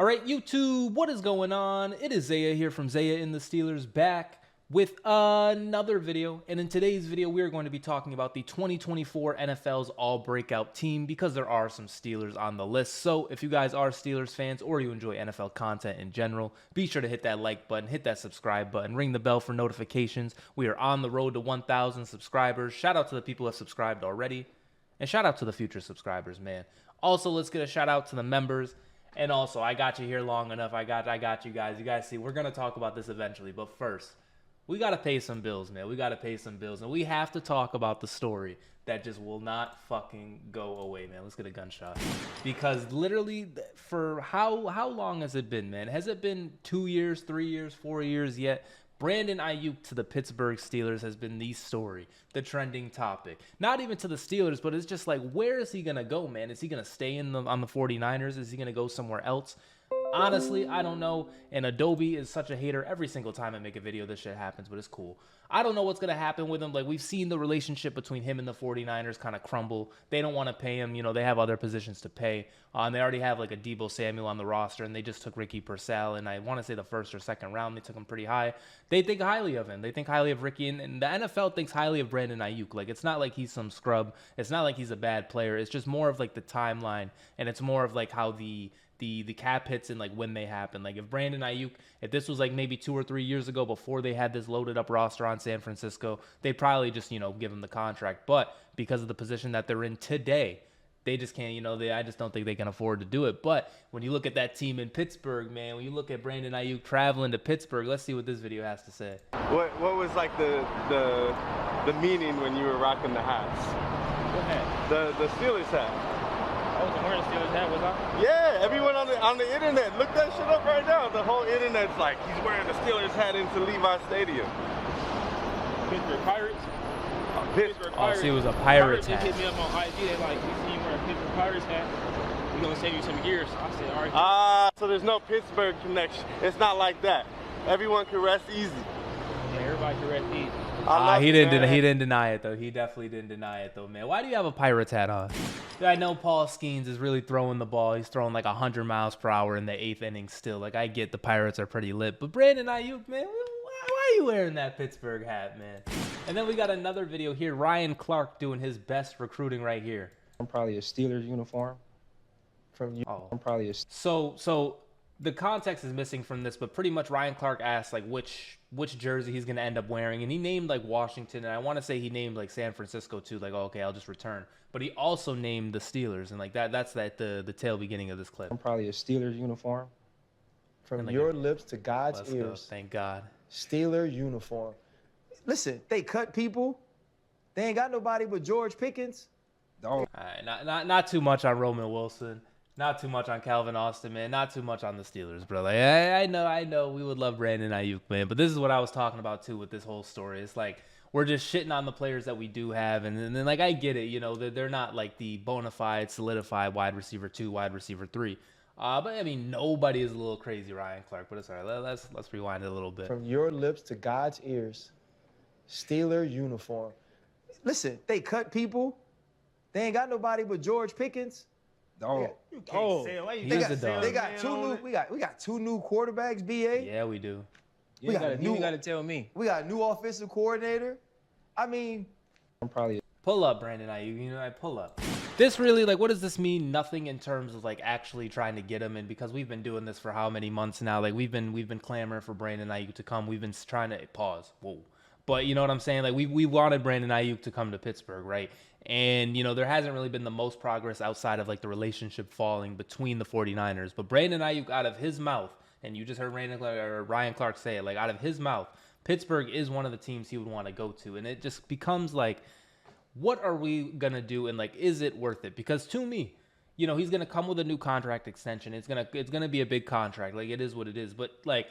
All right, YouTube, what is going on? It is Zaya here from Zaya&TheSteelers back with another video. And in today's video, we are going to be talking about the 2024 NFL's All Breakout team because there are some Steelers on the list. So if you guys are Steelers fans or you enjoy NFL content in general, be sure to hit that like button, hit that subscribe button, ring the bell for notifications. We are on the road to 1,000 subscribers. Shout out to the people who have subscribed already. And shout out to the future subscribers, man. Also, let's get a shout out to the members. And also, I got you here long enough. I got you guys. You guys see, we're going to talk about this eventually. But first, we got to pay some bills, man. We got to pay some bills. And we have to talk about the story that just will not fucking go away, man. Let's get a gunshot. Because literally, for how long has it been, man? Has it been 2 years, 3 years, 4 years yet? Brandin Aiyuk to the Pittsburgh Steelers has been the story, the trending topic. Not even to the Steelers, but it's just like, where is he going to go, man? Is he going to stay on the 49ers? Is he going to go somewhere else? Honestly, I don't know. And Adobe is such a hater. Every single time I make a video, this shit happens, but it's cool. I don't know what's going to happen with him. Like, we've seen the relationship between him and the 49ers kind of crumble. They don't want to pay him. You know, they have other positions to pay. And they already have, like, a Deebo Samuel on the roster, and they just took Ricky Purcell. And I want to say the first or second round, they took him pretty high. They think highly of him. They think highly of Ricky. And the NFL thinks highly of Brandon Aiyuk. Like, it's not like he's some scrub. It's not like he's a bad player. It's just more of, like, the timeline. And it's more of, like, how the cap hits and like when they happen. Like if Brandon Aiyuk, if this was like maybe 2 or 3 years ago before they had this loaded up roster on San Francisco, they'd probably just, you know, give him the contract. But because of the position that they're in today, they just can't, you know, I just don't think they can afford to do it. But when you look at that team in Pittsburgh, man, when you look at Brandon Aiyuk traveling to Pittsburgh, let's see what this video has to say. What was like the meaning when you were rocking the hats? What hat? The Steelers hat. I wasn't wearing a Steelers hat, was I? Yeah, everyone on the internet, look that shit up right now. The whole internet's like, he's wearing the Steelers hat into Levi Stadium. Pittsburgh Pirates? Pittsburgh Oh, see, it was a Pirates hat. They hit me up on IG. They like, we see you wearing a Pittsburgh Pirates hat. We're going to save you some gears. I said, all right. So there's no Pittsburgh connection. It's not like that. Everyone can rest easy. Yeah, everybody can rest easy. He didn't deny it though. He definitely didn't deny it though, man. Why do you have a Pirates hat on? I know Paul Skeens is really throwing the ball. He's throwing like 100 miles per hour in the 8th inning still. Like I get the Pirates are pretty lit, but Brandon Aiyuk, man, why are you wearing that Pittsburgh hat, man? And then we got another video here. Ryan Clark doing his best recruiting right here. I'm probably a Steelers uniform from you. Oh. I'm probably a So the context is missing from this, but pretty much Ryan Clark asked like which jersey he's gonna end up wearing, and he named like Washington, and I want to say he named like San Francisco too. Like, oh, okay, I'll just return. But he also named the Steelers, and like that's the tail beginning of this clip. I'm probably a Steelers uniform from like your lips to God's Let's ears. go. Thank God. Steeler uniform. Listen, they cut people. They ain't got nobody but George Pickens. All right, not too much on Roman Wilson. Not too much on Calvin Austin, man. Not too much on the Steelers, bro. Like, I know we would love Brandon Aiyuk, man. But this is what I was talking about, too, with this whole story. It's like we're just shitting on the players that we do have. And then, like, I get it. You know, they're not, like, the bona fide, solidified wide receiver 2, wide receiver 3. But, I mean, nobody is a little crazy Ryan Clark. But it's all right. Let's rewind it a little bit. From your lips to God's ears, Steeler uniform. Listen, they cut people. They ain't got nobody but George Pickens. You can't say it. Why you He's can't a say dog. it, They got man, two on new. it? We got two new quarterbacks. BA. Yeah, we do. We got a new. You got to tell me. We got a new offensive coordinator. I mean, I'm probably. Pull up, Brandon Aiyuk. You know, I pull up. This really, like, what does this mean? Nothing in terms of, like, actually trying to get him. And because we've been doing this for how many months now? Like, we've been clamoring for Brandon Aiyuk to come. We've been trying to pause. Whoa. But you know what I'm saying? Like, we wanted Brandon Aiyuk to come to Pittsburgh, right? And, you know, there hasn't really been the most progress outside of, like, the relationship falling between the 49ers. But Brandon Aiyuk, out of his mouth, and you just heard Ryan Clark say it, like, out of his mouth, Pittsburgh is one of the teams he would want to go to. And it just becomes, like, what are we going to do? And, like, is it worth it? Because to me, you know, he's going to come with a new contract extension. It's gonna be a big contract. Like, it is what it is. But, like,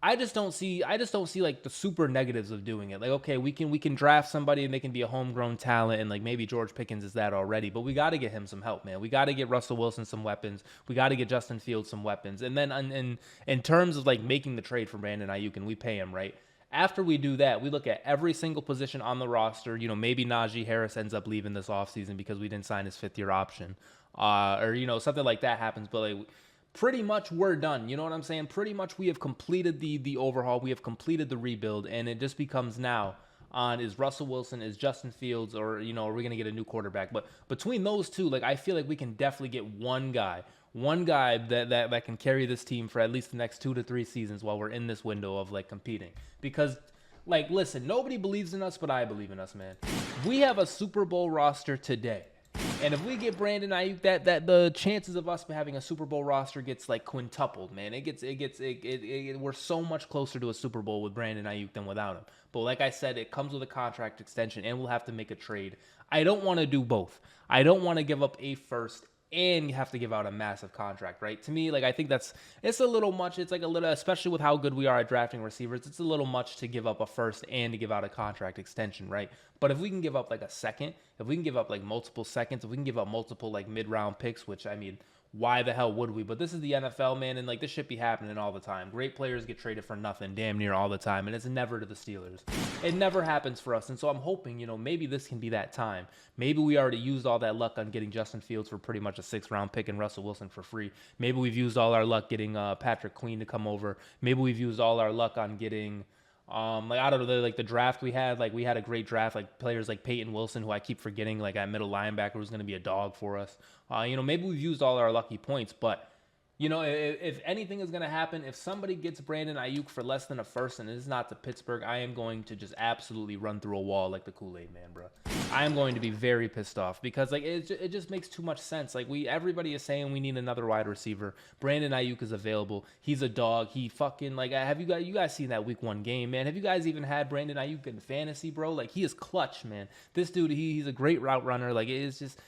I just don't see like the super negatives of doing it. Like, okay, we can draft somebody and they can be a homegrown talent, and like maybe George Pickens is that already, but we got to get him some help, man. We got to get Russell Wilson some weapons. We got to get Justin Fields some weapons. And then in terms of like making the trade for Brandon Aiyuk and we pay him, right? After we do that, we look at every single position on the roster. You know, maybe Najee Harris ends up leaving this offseason because we didn't sign his 5th-year option. Or, you know, something like that happens. But like pretty much we're done. You know what I'm saying? Pretty much we have completed the overhaul. We have completed the rebuild, and it just becomes now on is Russell Wilson, is Justin Fields, or, you know, are we going to get a new quarterback? But between those two, like, I feel like we can definitely get one guy that can carry this team for at least the next 2 to 3 seasons while we're in this window of, like, competing. Because, like, listen, nobody believes in us, but I believe in us, man. We have a Super Bowl roster today. And if we get Brandon Aiyuk, that the chances of us having a Super Bowl roster gets like quintupled, man. We're so much closer to a Super Bowl with Brandon Aiyuk than without him. But like I said, it comes with a contract extension, and we'll have to make a trade. I don't want to do both. I don't want to give up a first and you have to give out a massive contract, right? To me, like, I think it's a little much. It's like a little, especially with how good we are at drafting receivers, it's a little much to give up a first and to give out a contract extension, right? But if we can give up like a second, if we can give up like multiple seconds, if we can give up multiple like mid-round picks, which, I mean, why the hell would we? But this is the NFL, man, and like this should be happening all the time. Great players get traded for nothing damn near all the time, and it's never to the Steelers. It never happens for us, and so I'm hoping, you know, maybe this can be that time. Maybe we already used all that luck on getting Justin Fields for pretty much a 6th-round pick and Russell Wilson for free. Maybe we've used all our luck getting Patrick Queen to come over. Maybe we've used all our luck on getting like, I don't know, like the draft we had a great draft, like players like Peyton Wilson, who I keep forgetting, like at middle linebacker, was going to be a dog for us. You know, maybe we've used all our lucky points, but you know, if anything is going to happen, if somebody gets Brandon Aiyuk for less than a first and it is not to Pittsburgh, I am going to just absolutely run through a wall like the Kool-Aid man, bro. I am going to be very pissed off because like it just makes too much sense. Like everybody is saying we need another wide receiver. Brandon Aiyuk is available. He's a dog. He fucking, like, have you guys seen that week 1 game, man? Have you guys even had Brandon Aiyuk in fantasy, bro? Like, he is clutch, man. This dude, he's a great route runner. Like, it is just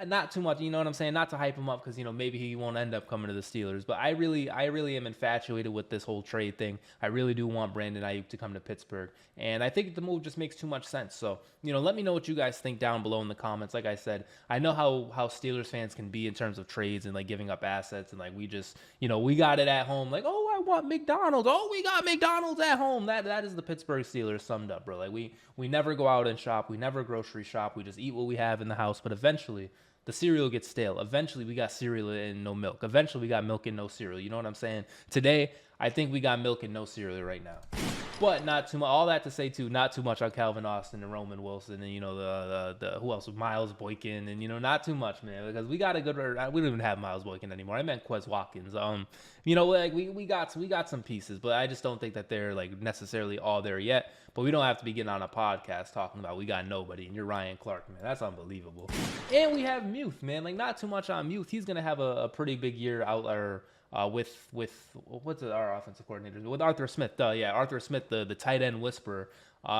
not too much, you know what I'm saying? Not to hype him up because, you know, maybe he won't end up coming to the Steelers. But I really am infatuated with this whole trade thing. I really do want Brandon Aiyuk to come to Pittsburgh. And I think the move just makes too much sense. So, you know, let me know what you guys think down below in the comments. Like I said, I know how Steelers fans can be in terms of trades and, like, giving up assets. And, like, we just, you know, we got it at home. Like, oh, I want McDonald's. Oh, we got McDonald's at home. That is the Pittsburgh Steelers summed up, bro. Like, we never go out and shop. We never grocery shop. We just eat what we have in the house. But eventually the cereal gets stale. Eventually, we got cereal and no milk. Eventually, we got milk and no cereal. You know what I'm saying? Today, I think we got milk and no cereal right now. But not too much. All that to say, too, not too much on Calvin Austin and Roman Wilson and, you know, the who else? Miles Boykin and, you know, not too much, man, because we got a good. We don't even have Miles Boykin anymore. I meant Quez Watkins. You know, like we got some pieces, but I just don't think that they're like necessarily all there yet. But we don't have to be getting on a podcast talking about we got nobody and you're Ryan Clark, man. That's unbelievable. And we have Muth, man. Like, not too much on Muth. He's gonna have a pretty big year out there. With what's our offensive coordinator? With Arthur Smith. Arthur Smith, the tight end whisperer.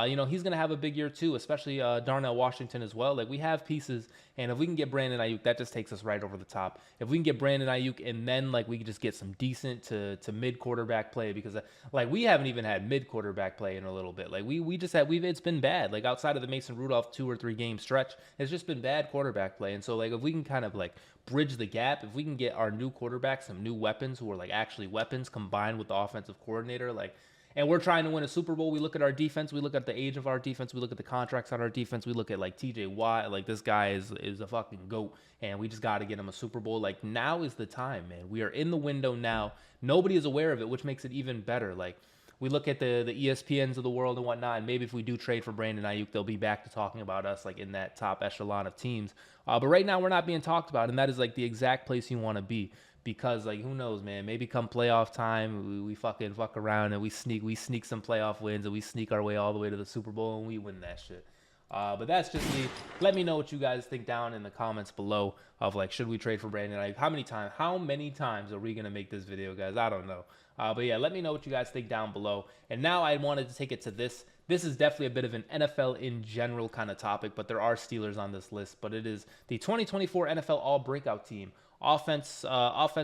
You know, he's going to have a big year too, especially Darnell Washington as well. Like, we have pieces, and if we can get Brandon Aiyuk, that just takes us right over the top. If we can get Brandon Aiyuk and then, like, we can just get some decent to mid quarterback play, because, like, we haven't even had mid quarterback play in a little bit. Like, we just had, it's been bad. Like, outside of the Mason Rudolph 2 or 3 game stretch, it's just been bad quarterback play. And so, like, if we can kind of, like, bridge the gap, if we can get our new quarterback some new weapons who are, like, actually weapons combined with the offensive coordinator, like, and we're trying to win a Super Bowl. We look at our defense. We look at the age of our defense. We look at the contracts on our defense. We look at, like, TJ Watt. Like, this guy is a fucking GOAT, and we just got to get him a Super Bowl. Like, now is the time, man. We are in the window now. Nobody is aware of it, which makes it even better. Like, we look at the ESPNs of the world and whatnot, and maybe if we do trade for Brandon Aiyuk, they'll be back to talking about us, like, in that top echelon of teams. But right now, we're not being talked about, and that is, like, the exact place you want to be. Because, like, who knows, man? Maybe come playoff time, we fucking fuck around and we sneak some playoff wins and we sneak our way all the way to the Super Bowl and we win that shit. But that's just me. Let me know what you guys think down in the comments below of, like, should we trade for Brandon Aiyuk? How many times are we gonna make this video, guys? I don't know. But yeah, let me know what you guys think down below. And now I wanted to take it to this. This is definitely a bit of an NFL in general kind of topic, but there are Steelers on this list. But it is the 2024 NFL All Breakout Team. Offense,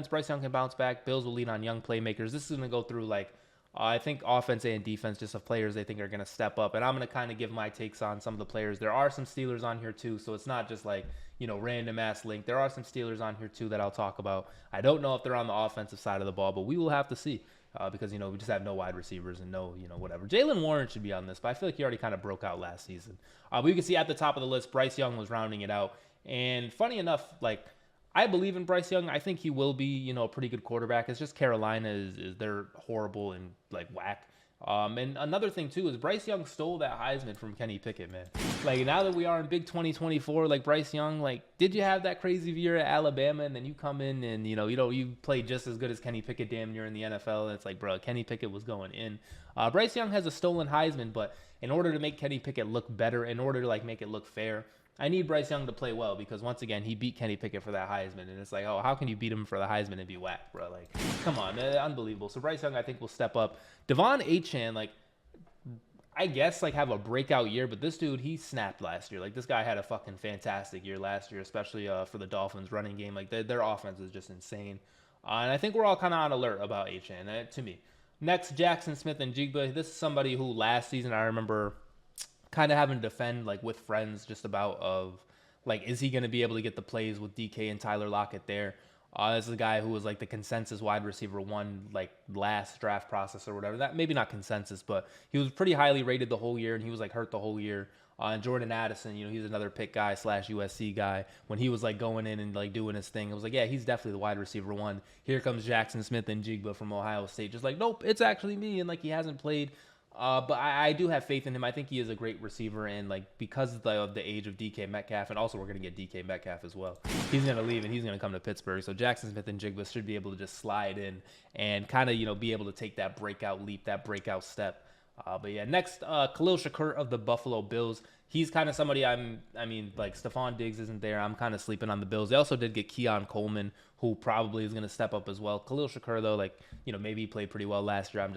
Bryce Young can bounce back. Bills will lean on young playmakers. This is going to go through, like, I think offense and defense, just of players they think are going to step up. And I'm going to kind of give my takes on some of the players. There are some Steelers on here too, so it's not just like, you know, random ass link. There are some Steelers on here too that I'll talk about. I don't know if they're on the offensive side of the ball, but we will have to see. Because, you know, we just have no wide receivers and no, you know, whatever. Jaylen Warren should be on this, but I feel like he already kind of broke out last season. But you can see at the top of the list, Bryce Young was rounding it out. And funny enough, like, I believe in Bryce Young. I think he will be, a pretty good quarterback. It's just Carolina is they're horrible and like whack. And another thing too is Bryce Young stole that Heisman from Kenny Pickett, man. Like now that we are in big 2024, like Bryce Young, like did you have that crazy year at Alabama and then you come in and you played just as good as Kenny Pickett damn near in the NFL, and it's like, bro, Kenny Pickett was going in. Bryce Young has a stolen Heisman, but in order to make Kenny Pickett look better, in order to like make it look fair, I need Bryce Young to play well, because once again, he beat Kenny Pickett for that Heisman, and it's like, oh, how can you beat him for the Heisman and be whack, bro? Like, come on, unbelievable. So Bryce Young, I think, will step up. Devon Achane, like, I guess, like, have a breakout year, but this dude, he snapped last year. Like, this guy had a fucking fantastic year last year, especially for the Dolphins running game. Like, their offense is just insane. And I think we're all kind of on alert about Achane, to me. Next, Jackson Smith-Njigba. This is somebody who last season I remember kind of having to defend, like, with friends just about like, is he going to be able to get the plays with DK and Tyler Lockett there? This is a guy who was like the consensus wide receiver one, like last draft process or whatever. That maybe not consensus, but he was pretty highly rated the whole year, and he was like hurt the whole year. And Jordan Addison, he's another pick guy / USC guy. When he was like going in and like doing his thing, it was like, yeah, he's definitely the wide receiver one. Here comes Jackson Smith-Njigba from Ohio State, just like, nope, it's actually me, and like he hasn't played. But I do have faith in him. I think he is a great receiver, and like because of the age of DK Metcalf, and also we're gonna get DK Metcalf as well. He's gonna leave and he's gonna come to Pittsburgh. So Jackson Smith-Njigba should be able to just slide in and kind of be able to take that breakout leap, that breakout step. But yeah, next, Khalil Shakur of the Buffalo Bills. He's kind of somebody like Stephon Diggs isn't there. I'm kind of sleeping on the Bills. They also did get Keon Coleman, who probably is going to step up as well. Khalil Shakur, though, like, maybe he played pretty well last year. I'm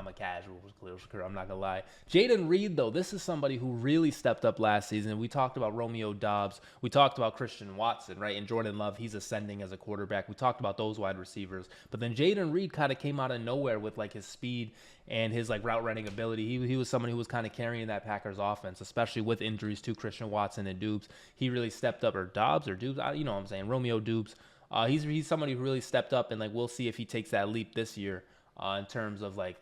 a casual with Khalil Shakur. I'm not going to lie. Jaden Reed, though, this is somebody who really stepped up last season. We talked about Romeo Doubs. We talked about Christian Watson, right? And Jordan Love, he's ascending as a quarterback. We talked about those wide receivers. But then Jaden Reed kind of came out of nowhere with, like, his speed and his, like, route running ability. He was someone who was kind of carrying that Packers offense, especially with injuries to Christian Watson and Dubes. He really stepped up, or Dobbs or Dubes, you know what I'm saying, Romeo Dubes. He's somebody who really stepped up, and like we'll see if he takes that leap this year in terms of like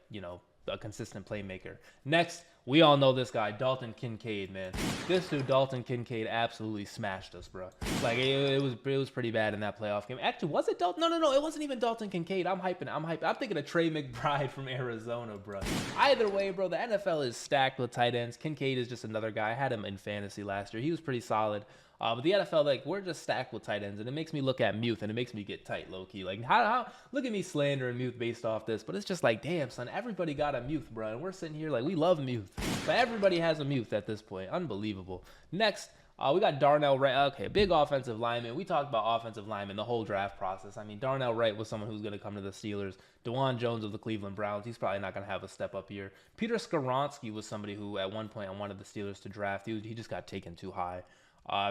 a consistent playmaker. Next, we all know this guy, Dalton Kincaid, man. This dude, Dalton Kincaid, absolutely smashed us, bro. Like it was pretty bad in that playoff game. Actually, was it Dalton? No, it wasn't even Dalton Kincaid. I'm hyping. I'm thinking of Trey McBride from Arizona, bro. Either way, bro, the NFL is stacked with tight ends. Kincaid is just another guy. I had him in fantasy last year. He was pretty solid. But the NFL, like, we're just stacked with tight ends, and it makes me look at Muth, and it makes me get tight, low-key. Like, how look at me slandering Muth based off this, but it's just like, damn, son, everybody got a Muth, bro, and we're sitting here like, we love Muth. But everybody has a Muth at this point. Unbelievable. Next, we got Darnell Wright. Okay, big offensive lineman. We talked about offensive lineman the whole draft process. I mean, Darnell Wright was someone who's going to come to the Steelers. DeJuan Jones of the Cleveland Browns, he's probably not going to have a step-up year. Peter Skoronski was somebody who, at one point, I wanted the Steelers to draft. He just got taken too high.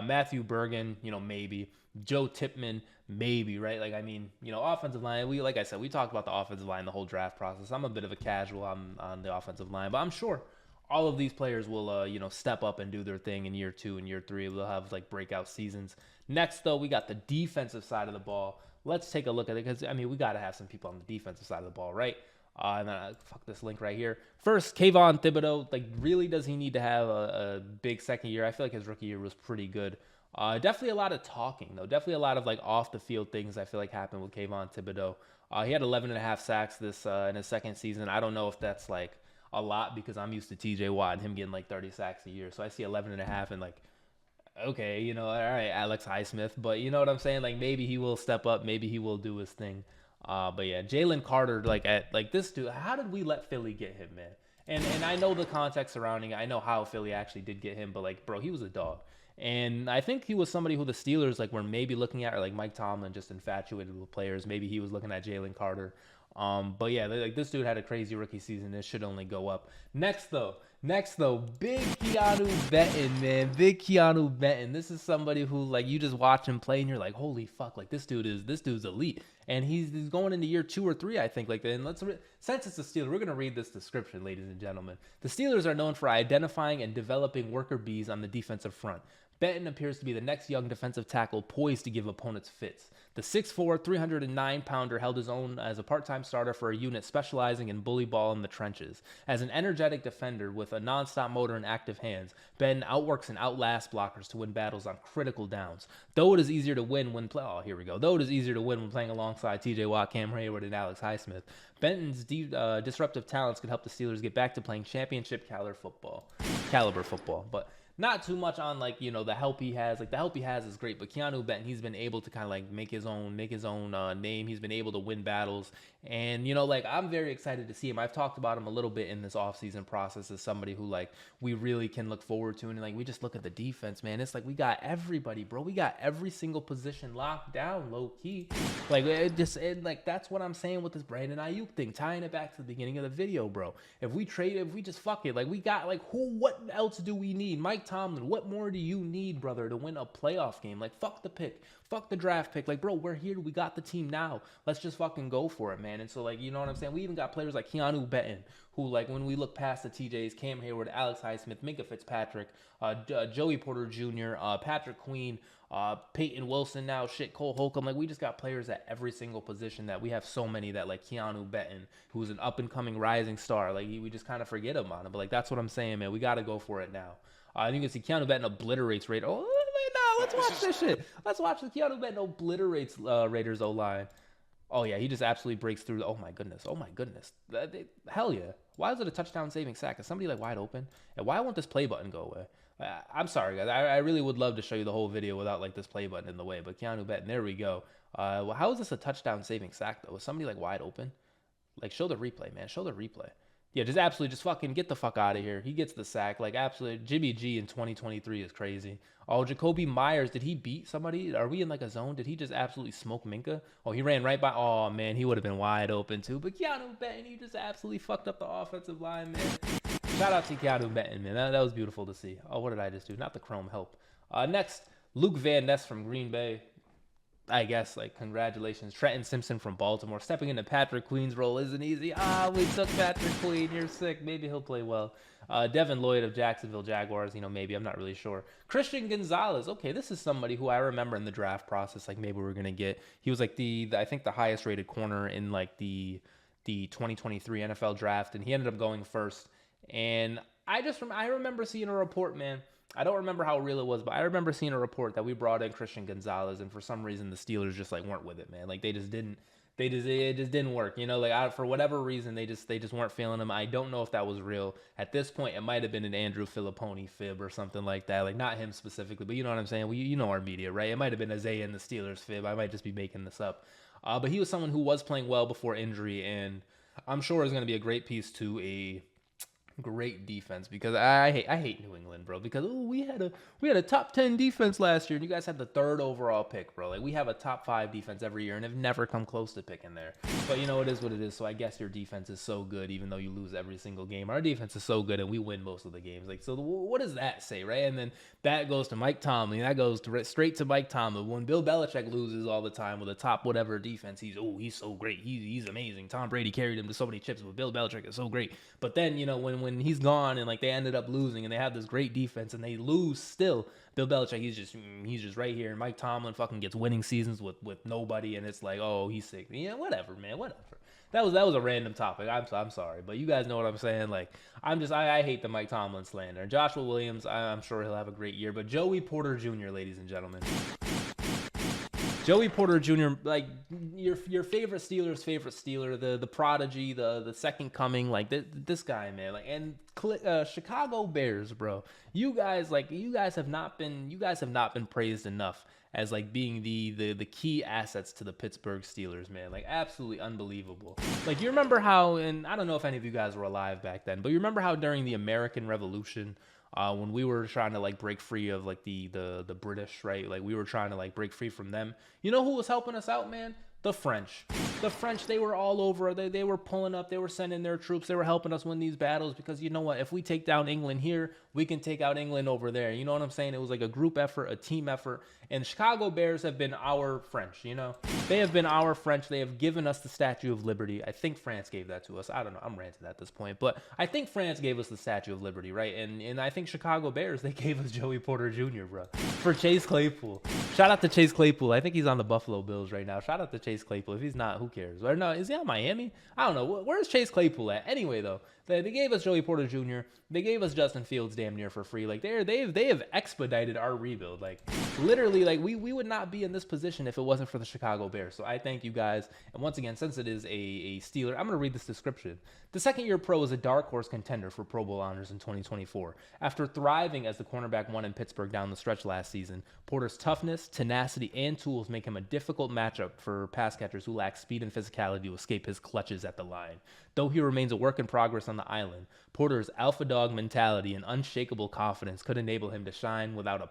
Matthew Bergen, maybe. Joe Tipman, maybe, right? Like, I mean, offensive line, like I said, we talked about the offensive line the whole draft process. I'm a bit of a casual on the offensive line, but I'm sure all of these players will, step up and do their thing in year 2 and year 3. We'll have, like, breakout seasons. Next, though, we got the defensive side of the ball. Let's take a look at it, because, I mean, we got to have some people on the defensive side of the ball, right? And then fuck this link right here. First, Kayvon Thibodeau. Like, really, does he need to have a big second year? I feel like his rookie year was pretty good. Definitely a lot of talking, though. Definitely a lot of, like, off-the-field things I feel like happened with Kayvon Thibodeau. He had 11.5 sacks this in his second season. I don't know if that's, like, a lot, because I'm used to TJ Watt and him getting, like, 30 sacks a year. So I see 11.5 and, like, okay, all right, Alex Highsmith. But you know what I'm saying? Like, maybe he will step up. Maybe he will do his thing. But yeah, Jalen Carter, like this dude, how did we let Philly get him, man? And I know the context surrounding it. I know how Philly actually did get him, but like, bro, he was a dog. And I think he was somebody who the Steelers like were maybe looking at, or like Mike Tomlin just infatuated with players. Maybe he was looking at Jalen Carter. But yeah, like this dude had a crazy rookie season. This should only go up. Next though, big Keanu Benton, man. Big Keanu Benton. This is somebody who like you just watch him play and you're like, holy fuck, like this dude's elite. And he's going into year 2 or 3, I think. Like, and since it's the Steelers, we're gonna read this description, ladies and gentlemen. The Steelers are known for identifying and developing worker bees on the defensive front. Benton appears to be the next young defensive tackle poised to give opponents fits. The 6'4", 309-pounder held his own as a part-time starter for a unit specializing in bully ball in the trenches. As an energetic defender with a non-stop motor and active hands, Benton outworks and outlasts blockers to win battles on critical downs. Though it is easier to win when Though it is easier to win when playing alongside T.J. Watt, Cam Hayward, and Alex Highsmith, Benton's disruptive talents could help the Steelers get back to playing championship caliber football. But not too much on, like, you know, the help he has. Like, the help he has is great, but Keanu Benton, he's been able to kind of like make his own name. He's been able to win battles, and, you know, like, I'm very excited to see him. I've talked about him a little bit in this offseason process as somebody who, like, we really can look forward to. And, like, we just look at the defense, man. It's like we got everybody, bro. We got every single position locked down, low key. Like, like, that's what I'm saying with this Brandon Aiyuk thing, tying it back to the beginning of the video, bro. If we just fuck it, like, we got, like, what else do we need? Mike Tomlin, what more do you need, brother, to win a playoff game? Like, fuck the pick, fuck the draft pick. Like, bro, we're here, we got the team now. Let's just fucking go for it, man. And so, like, you know what I'm saying? We even got players like Keanu Benton, who, like, when we look past the TJs, Cam Hayward, Alex Highsmith, Minka Fitzpatrick, Joey Porter Jr., Patrick Queen, Peyton Wilson now, Cole Holcomb. Like, we just got players at every single position that we have so many that, like, Keanu Benton, who's an up-and-coming rising star, like, we just kind of forget him on him. But, like, that's what I'm saying, man. We got to go for it now. You can see Keanu Benton obliterates Raiders. Oh, no, let's watch this shit. Let's watch the Keanu Benton obliterates Raiders O-line. Oh, yeah, he just absolutely breaks through. Oh, my goodness. Hell yeah. Why is it a touchdown-saving sack? Is somebody, like, wide open? And why won't this play button go away? I'm sorry, guys. I really would love to show you the whole video without, like, this play button in the way. But Keanu Benton, there we go. Well, how is this a touchdown-saving sack, though? Is somebody, like, wide open? Like, show the replay, man. Show the replay. Yeah, just fucking get the fuck out of here. He gets the sack. Like, absolutely, Jimmy G in 2023 is crazy. Oh, Jacoby Myers, did he beat somebody? Are we in, like, a zone? Did he just absolutely smoke Minka? Oh, he ran right by. Oh, man, he would have been wide open, too. But Keanu Benton, he just absolutely fucked up the offensive line, man. Shout out to Keanu Benton, man. That was beautiful to see. Oh, what did I just do? Not the Chrome help. Next, Luke Van Ness from Green Bay. I guess, like, congratulations. Trenton Simpson from Baltimore. Stepping into Patrick Queen's role isn't easy. We took Patrick Queen. You're sick. Maybe he'll play well. Devin Lloyd of Jacksonville Jaguars. You know, maybe. I'm not really sure. Christian Gonzalez. Okay, this is somebody who I remember in the draft process, like, maybe we're going to get. He was, like, I think the highest rated corner in, like, the 2023 NFL draft, and he ended up going first. And I remember seeing a report, man. I don't remember how real it was, but I remember seeing a report that we brought in Christian Gonzalez, and for some reason the Steelers just, like, weren't with it, man. Like, it just didn't work, you know. Like, for whatever reason, they just weren't feeling him. I don't know if that was real. At this point, it might have been an Andrew Filipponi fib or something like that. Like, not him specifically, but you know what I'm saying. You know our media, right? It might have been a Zaya and the Steelers fib. I might just be making this up. But he was someone who was playing well before injury, and I'm sure is going to be a great piece to a great defense, because I hate New England, bro, because we had a top 10 defense last year and you guys had the 3rd overall pick, bro. Like, we have a top 5 defense every year and have never come close to picking there. But, you know, it is what it is. So I guess your defense is so good even though you lose every single game. Our defense is so good and we win most of the games. Like, so what does that say, right? And then that goes to Mike Tomlin. That goes straight to Mike Tomlin. When Bill Belichick loses all the time with a top whatever defense, he's so great. He's amazing. Tom Brady carried him to so many chips, but Bill Belichick is so great. But then, you know, when he's gone and, like, they ended up losing and they have this great defense and they lose still, Bill Belichick, he's just right here. And Mike Tomlin fucking gets winning seasons with nobody, and it's like, oh, he's sick. Yeah, whatever, man, whatever. That was a random topic. I'm sorry, but you guys know what I'm saying. Like, I hate the Mike Tomlin slander. Joshua Williams, I'm sure he'll have a great year, but Joey Porter Jr., ladies and gentlemen. Joey Porter Jr., like, your favorite Steelers' favorite Steeler, the prodigy, the second coming, like, this guy, man. Like, and Chicago Bears, bro. You guys have not been praised enough as, like, being the key assets to the Pittsburgh Steelers, man. Like, absolutely unbelievable. Like, you remember how, and I don't know if any of you guys were alive back then, but you remember how during the American Revolution, when we were trying to, like, break free of, like, the British, right? Like, we were trying to, like, break free from them. You know who was helping us out, man? The French. The French, they were all over. They were pulling up. They were sending their troops. They were helping us win these battles because you know what? If we take down England here, we can take out England over there. You know what I'm saying? It was like a group effort, a team effort. And Chicago Bears have been our French, you know? They have been our French. They have given us the Statue of Liberty. I think France gave that to us. I don't know. I'm ranting at this point. But I think France gave us the Statue of Liberty, right? And I think Chicago Bears, they gave us Joey Porter Jr., bro. For Chase Claypool. Shout out to Chase Claypool. I think he's on the Buffalo Bills right now. Shout out to Chase Claypool. If he's not, who cares? Or no, is he on Miami? I don't know. Where's Chase Claypool at? Anyway, though, they gave us Joey Porter Jr. They gave us Justin Fields damn near for free. Like they have expedited our rebuild. Like literally, like we would not be in this position if it wasn't for the Chicago Bears. So I thank you guys. And once again, since it is a Steeler, I'm gonna read this description. The second-year pro is a dark horse contender for Pro Bowl honors in 2024. After thriving as the cornerback one in Pittsburgh down the stretch last season, Porter's toughness, tenacity, and tools make him a difficult matchup for pass catchers who lack speed and physicality to escape his clutches at the line. Though he remains a work in progress on the island, Porter's alpha dog mentality and unshakable confidence could enable him to shine without a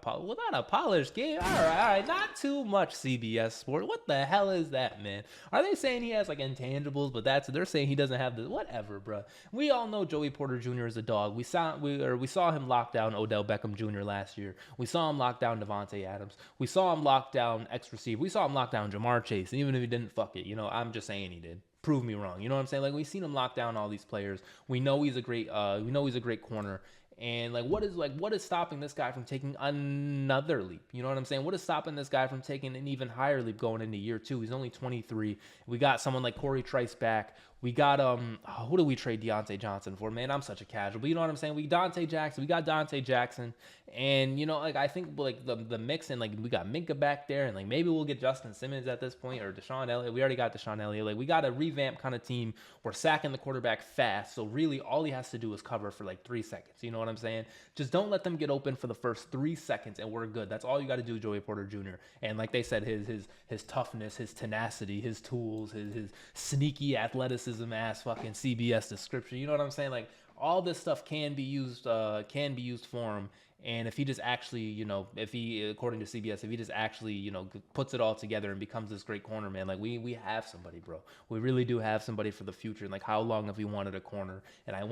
polished game. All right, not too much CBS Sport. What the hell is that, man? Are they saying he has like intangibles, but they're saying he doesn't have the whatever, bro. We all know Joey Porter Jr. is a dog. We saw him lock down Odell Beckham Jr. last year. We saw him lock down Devontae Adams. We saw him lock down X receiver. We saw him lock down Jamar Chase. And even if he didn't, fuck it. You know, I'm just saying he did. Prove me wrong. You know what I'm saying? Like we've seen him lock down all these players. We know he's a great corner. And what is stopping this guy from taking another leap? You know what I'm saying? What is stopping this guy from taking an even higher leap going into year 2? He's only 23. We got someone like Corey Trice back. We got who do we trade Deontay Johnson for? Man, I'm such a casual. But you know what I'm saying? We got Dante Jackson. And you know, like I think like the mix and like we got Minka back there, and like maybe we'll get Justin Simmons at this point or Deshaun Elliott. We already got Deshaun Elliott. Like we got a revamp kind of team. We're sacking the quarterback fast. So really all he has to do is cover for like 3 seconds. You know what I'm saying? Just don't let them get open for the first 3 seconds and we're good. That's all you got to do, Joey Porter Jr. And like they said, his toughness, his tenacity, his tools, his sneaky athleticism ass fucking CBS description. You know what I'm saying? Like all this stuff can be used for him. And if he just actually, you know, according to CBS, if he just actually, you know, puts it all together and becomes this great corner, man, like we have somebody, bro. We really do have somebody for the future. And like, how long have we wanted a corner? And I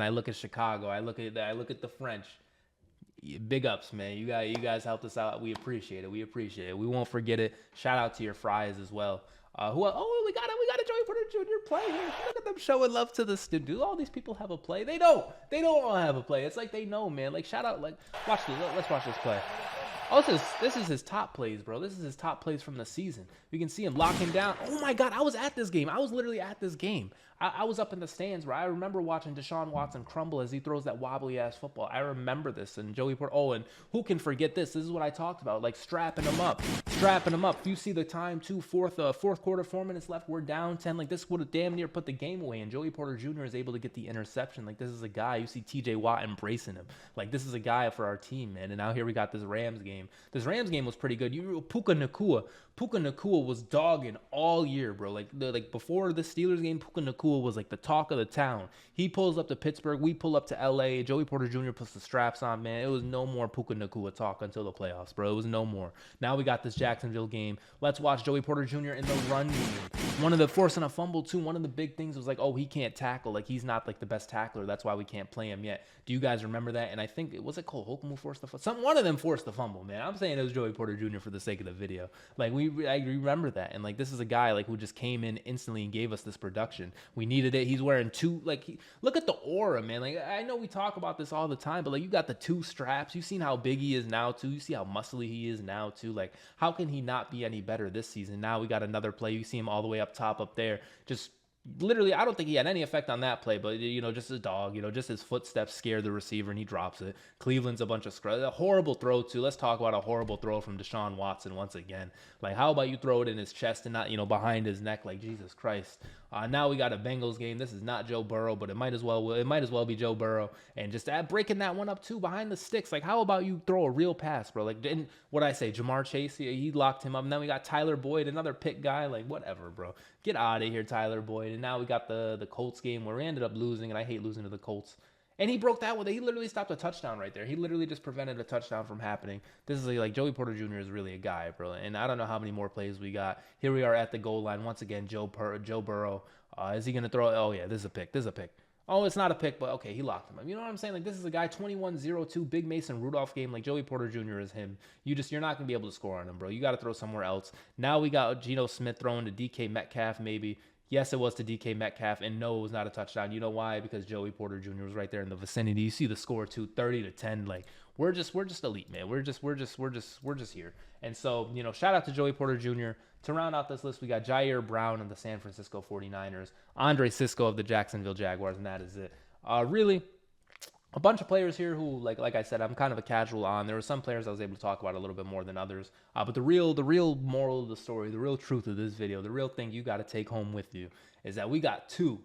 look at Chicago. I look at the French. Big ups, man. You guys helped us out. We appreciate it. We won't forget it. Shout out to your fries as well. We got a Joey Porter Jr. play here. Look at them showing love to the student. Do all these people have a play? They don't all have a play. It's like they know, man. Like shout out, like watch this. Let's watch this play. Oh, this is his top plays, bro. This is his top plays from the season. You can see him locking down. Oh my God, I was at this game. I was literally at this game. I was up in the stands where I remember watching Deshaun Watson crumble as he throws that wobbly ass football. I remember this. And Joey Porter. Oh, and who can forget this? This is what I talked about, like strapping him up. If you see the time too, fourth quarter, 4 minutes left, we're down 10. Like this would have damn near put the game away. And Joey Porter Jr. is able to get the interception. Like this is a guy. You see T.J. Watt embracing him. Like this is a guy for our team, man. And now here we got this Rams game. This Rams game was pretty good. Puka Nacua was dogging all year, bro. Like before the Steelers game, Puka Nacua was like the talk of the town. He pulls up to Pittsburgh. We pull up to L.A. Joey Porter Jr. puts the straps on, man. It was no more Puka Nacua talk until the playoffs, bro. It was no more. Now we got this Jacksonville game. Let's watch Joey Porter Jr. in the run game. Forcing a fumble too. One of the big things was like, oh, he can't tackle. Like he's not like the best tackler. That's why we can't play him yet. Do you guys remember that? And I think was it Cole Holcomb who forced the fumble? One of them forced the fumble, man. I'm saying it was Joey Porter Jr. for the sake of the video. Like I remember that. And like this is a guy like who just came in instantly and gave us this production. We needed it. He's wearing look at the aura, man. Like I know we talk about this all the time, but like you got the 2 straps. You've seen how big he is now too. You see how muscly he is now too. Like how can he not be any better this season? Now we got another play. You see him all the way up top up there. Just literally, I don't think he had any effect on that play, but, you know, just his dog, you know, just his footsteps scare the receiver and he drops it. Cleveland's a bunch of scrubs. A horrible throw, too. Let's talk about a horrible throw from Deshaun Watson once again. Like, how about you throw it in his chest and not, you know, behind his neck? Like, Jesus Christ. Now we got a Bengals game. This is not Joe Burrow, but it might as well be Joe Burrow. And just breaking that one up, too, behind the sticks. Like, how about you throw a real pass, bro? Like, didn't what I say? Jamar Chase, he locked him up. And then we got Tyler Boyd, another pick guy. Like, whatever, bro. Get out of here, Tyler Boyd. And now we got the Colts game where we ended up losing, and I hate losing to the Colts. And he broke that with it. He literally stopped a touchdown right there. He literally just prevented a touchdown from happening. This is like Joey Porter Jr. is really a guy, bro. And I don't know how many more plays we got. Here we are at the goal line once again. Joe Burrow. Is he gonna throw? Oh yeah, this is a pick. This is a pick. Oh, it's not a pick, but okay, he locked him up. You know what I'm saying? Like, this is a guy 21-0-2 big Mason Rudolph game. Like, Joey Porter Jr. is him. You're not gonna be able to score on him, bro. You got to throw somewhere else. Now we got Geno Smith throwing to DK Metcalf maybe. Yes, it was to DK Metcalf, and no, it was not a touchdown. You know why? Because Joey Porter Jr. was right there in the vicinity. You see the score too, 30-10. Like, we're just elite, man. We're just here. And so, you know, shout out to Joey Porter Jr. To round out this list, we got Jair Brown of the San Francisco 49ers, Andre Cisco of the Jacksonville Jaguars, and that is it. Really, a bunch of players here who, like I said, I'm kind of a casual on. There were some players I was able to talk about a little bit more than others. But the real moral of the story, the real truth of this video, the real thing you got to take home with you is that we got two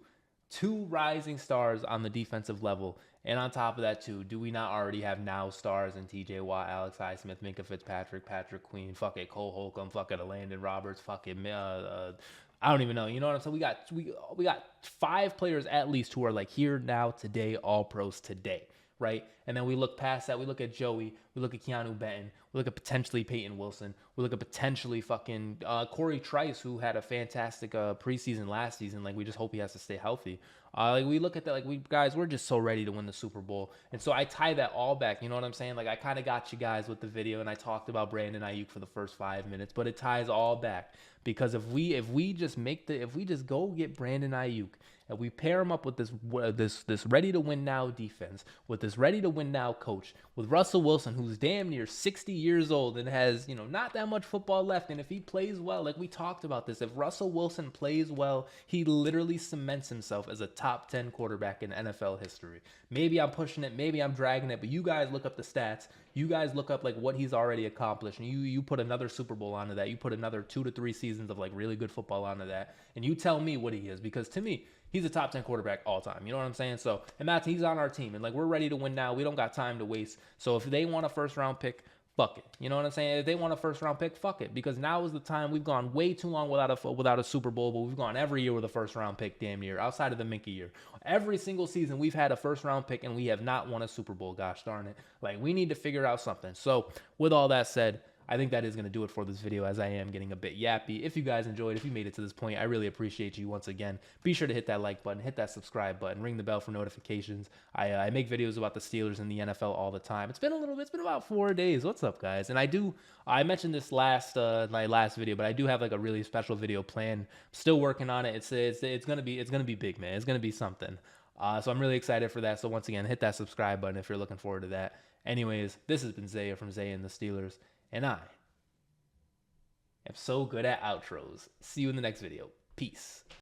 rising stars on the defensive level. And on top of that, too, do we not already have now stars in TJ Watt, Alex Highsmith, Minkah Fitzpatrick, Patrick Queen, fuck it, Cole Holcomb, fuck it, Landon Roberts, fuck it, I don't even know. You know what I'm saying? We got 5 players at least who are like here now today, all pros today, right? And then we look past that. We look at Joey. We look at Keanu Benton. We look at potentially Peyton Wilson. We look at potentially fucking Corey Trice, who had a fantastic preseason last season. Like, we just hope he has to stay healthy. Like, we look at that, like, we're just so ready to win the Super Bowl. And so I tie that all back. You know what I'm saying? Like, I kind of got you guys with the video, and I talked about Brandon Aiyuk for the first 5 minutes, but it ties all back. Because if we just go get Brandon Aiyuk and we pair him up with this ready to win now defense, with this ready to win now coach, with Russell Wilson, who's damn near 60 years old and has, you know, not that much football left, and if he plays well, like we talked about this, if Russell Wilson plays well, he literally cements himself as a top 10 quarterback in NFL history. Maybe I'm pushing it, maybe I'm dragging it, but you guys look up the stats. You guys look up like what he's already accomplished, and you put another Super Bowl onto that. You put another 2 to 3 seasons of like really good football onto that, and you tell me what he is, because to me, he's a top 10 quarterback all time. You know what I'm saying? So, and Matt, he's on our team, and like we're ready to win now. We don't got time to waste. So if they want a first round pick, fuck it. You know what I'm saying? If they want a first round pick, fuck it, because now is the time. We've gone way too long without a Super Bowl, but we've gone every year with a first round pick, damn near, outside of the Minkah year. Every single season we've had a first round pick, and we have not won a Super Bowl. Gosh darn it! Like, we need to figure out something. So with all that said, I think that is going to do it for this video, as I am getting a bit yappy. If you guys enjoyed, if you made it to this point, I really appreciate you once again. Be sure to hit that like button, hit that subscribe button, ring the bell for notifications. I make videos about the Steelers and the NFL all the time. It's been about 4 days. What's up, guys? And I mentioned this my last video, but I do have like a really special video planned. Still working on it. It's gonna be big, man. It's gonna be something. So I'm really excited for that. So once again, hit that subscribe button if you're looking forward to that. Anyways, this has been Zaya from Zaya and the Steelers. And I am so good at outros. See you in the next video. Peace.